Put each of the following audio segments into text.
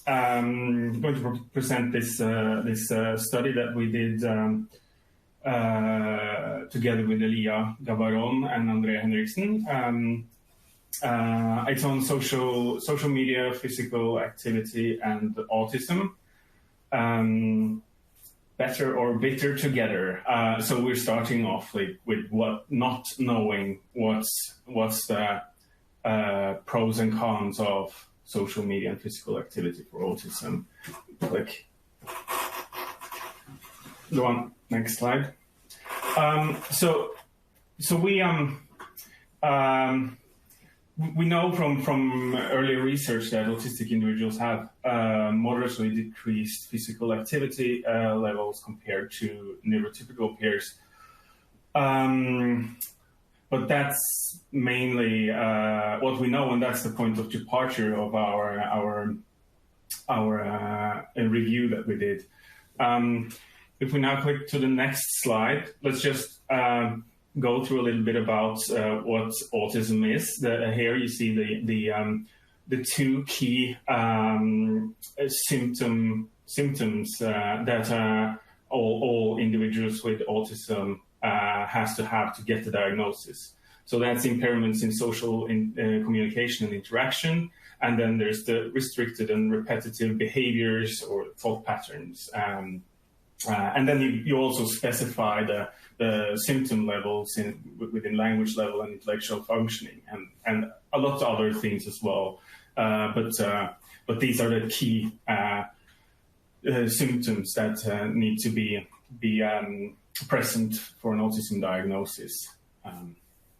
going to present this study that we did together with Elia Gabaron and André Henriksen. It's on social media, physical activity, and autism. Better or bitter together. So we're starting off with what not knowing what's the pros and cons of social media and physical activity for autism. Click. Go on, next slide. So we know from earlier research that autistic individuals have moderately decreased physical activity levels compared to neurotypical peers. But that's mainly what we know, and that's the point of departure of our review that we did. If we now click to the next slide, let's just go through a little bit about what autism is. Here you see the two key symptoms that all individuals with autism has to have to get the diagnosis. So that's impairments in social communication and interaction, and then there's the restricted and repetitive behaviors or thought patterns. And then you also specify the symptom levels within language level and intellectual functioning, and a lot of other things as well. But these are the key symptoms that need to be present for an autism diagnosis.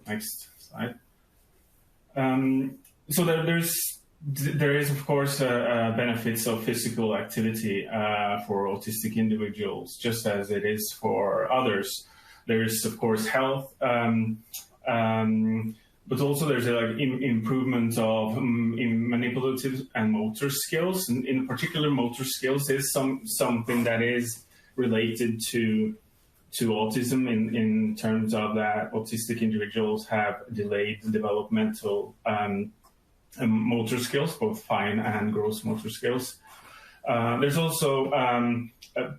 Next slide. So there is, of course, benefits of physical activity for autistic individuals, just as it is for others. There is, of course, health, but also there's improvement of manipulative and motor skills. And in particular, motor skills is something that is related to autism in terms of that autistic individuals have delayed developmental motor skills, both fine and gross motor skills. There's also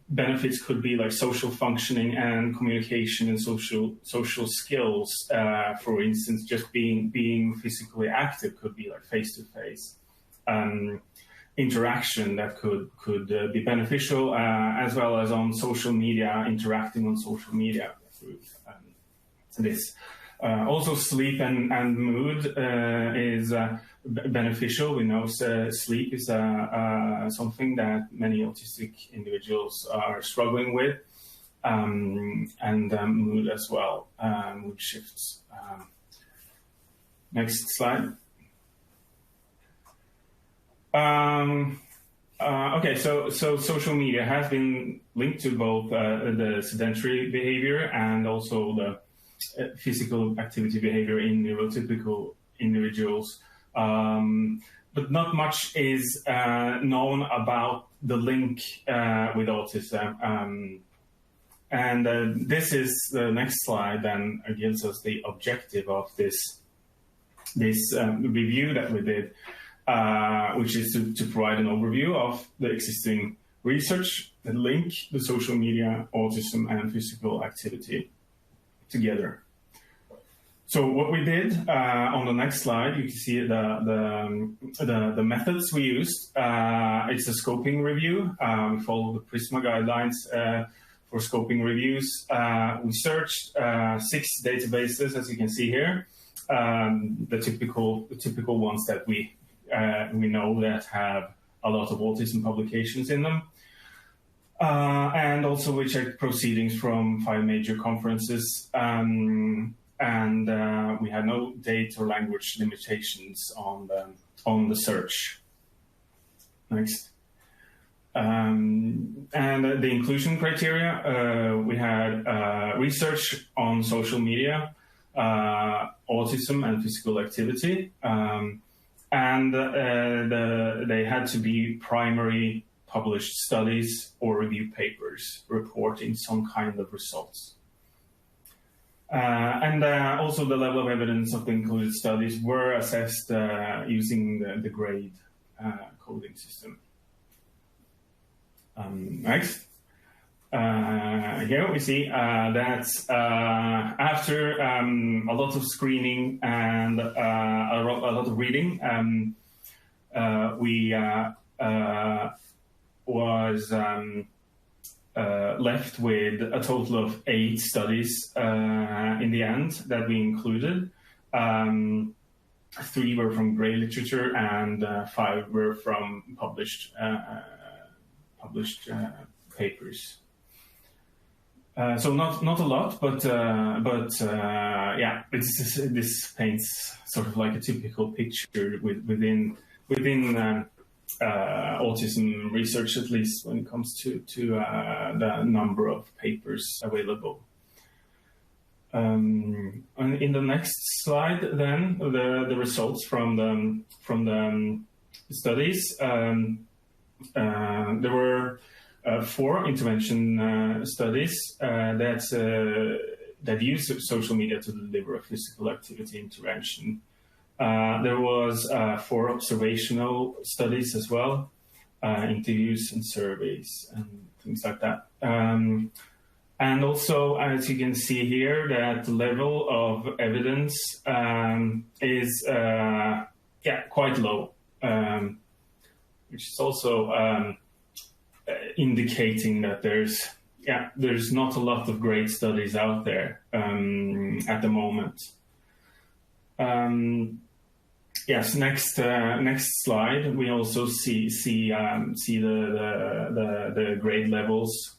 benefits could be like social functioning and communication and social skills. For instance, just being physically active could be like face-to-face interaction that could be beneficial, as well as on social media, interacting on social media through this. Also, sleep and mood is beneficial. We know sleep is something that many autistic individuals are struggling with, and mood as well, mood shifts. Next slide. Okay, so social media has been linked to both the sedentary behavior and also the physical activity behavior in neurotypical individuals. But not much is known about the link with autism. And this is the next slide, and gives us the objective of this review that we did, which is to provide an overview of the existing research that link the social media, autism, and physical activity together. So what we did on the next slide, you can see the methods we used. It's a scoping review. We follow the PRISMA guidelines for scoping reviews. We searched 6 databases, as you can see here, the typical ones that we know that have a lot of autism publications in them. And also we checked proceedings from 5 major conferences, and we had no date or language limitations on the search. Next. And the inclusion criteria, we had research on social media, autism, and physical activity. And they had to be primary published studies or review papers reporting some kind of results. And also the level of evidence of the included studies were assessed using the grade coding system. Next. Here we see that after a lot of screening and a lot of reading, we was left with a total of 8 studies in the end that we included. 3 were from grey literature and 5 were from published papers. So not a lot, but yeah, this paints sort of like a typical picture within autism research, at least when it comes to the number of papers available. And in the next slide, then the results from the studies. There were 4 intervention studies that use social media to deliver a physical activity intervention. There was 4 observational studies as well, interviews and surveys and things like that. And also, as you can see here, that the level of evidence is quite low, which is also indicating that there's not a lot of great studies out there at the moment. Yes, next slide. We also see the grade levels,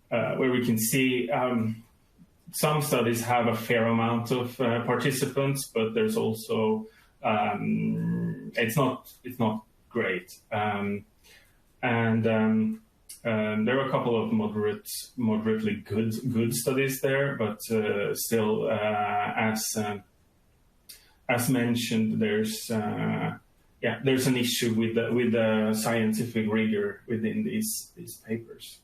where we can see some studies have a fair amount of participants, but there's also it's not great. And there are a couple of moderately good studies there, but still, as mentioned, there's an issue with the scientific rigor within these papers.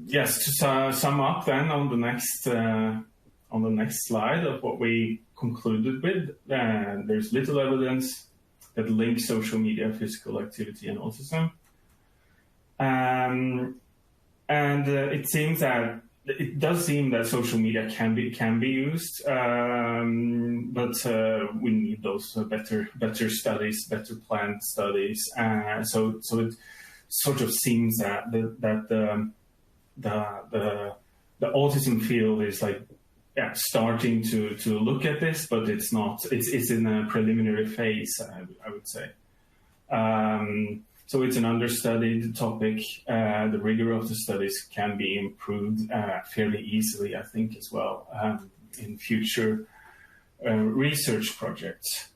Yes, to sum up then on the next slide of what we concluded with, there's little evidence that links social media, physical activity, and autism. And it does seem that social media can be used, but we need those better studies, better planned studies. So it sort of seems that the autism field is starting to look at this, but it's not. It's in a preliminary phase, I would say. So it's an understudied topic. The rigor of the studies can be improved fairly easily, I think, as well in future research projects.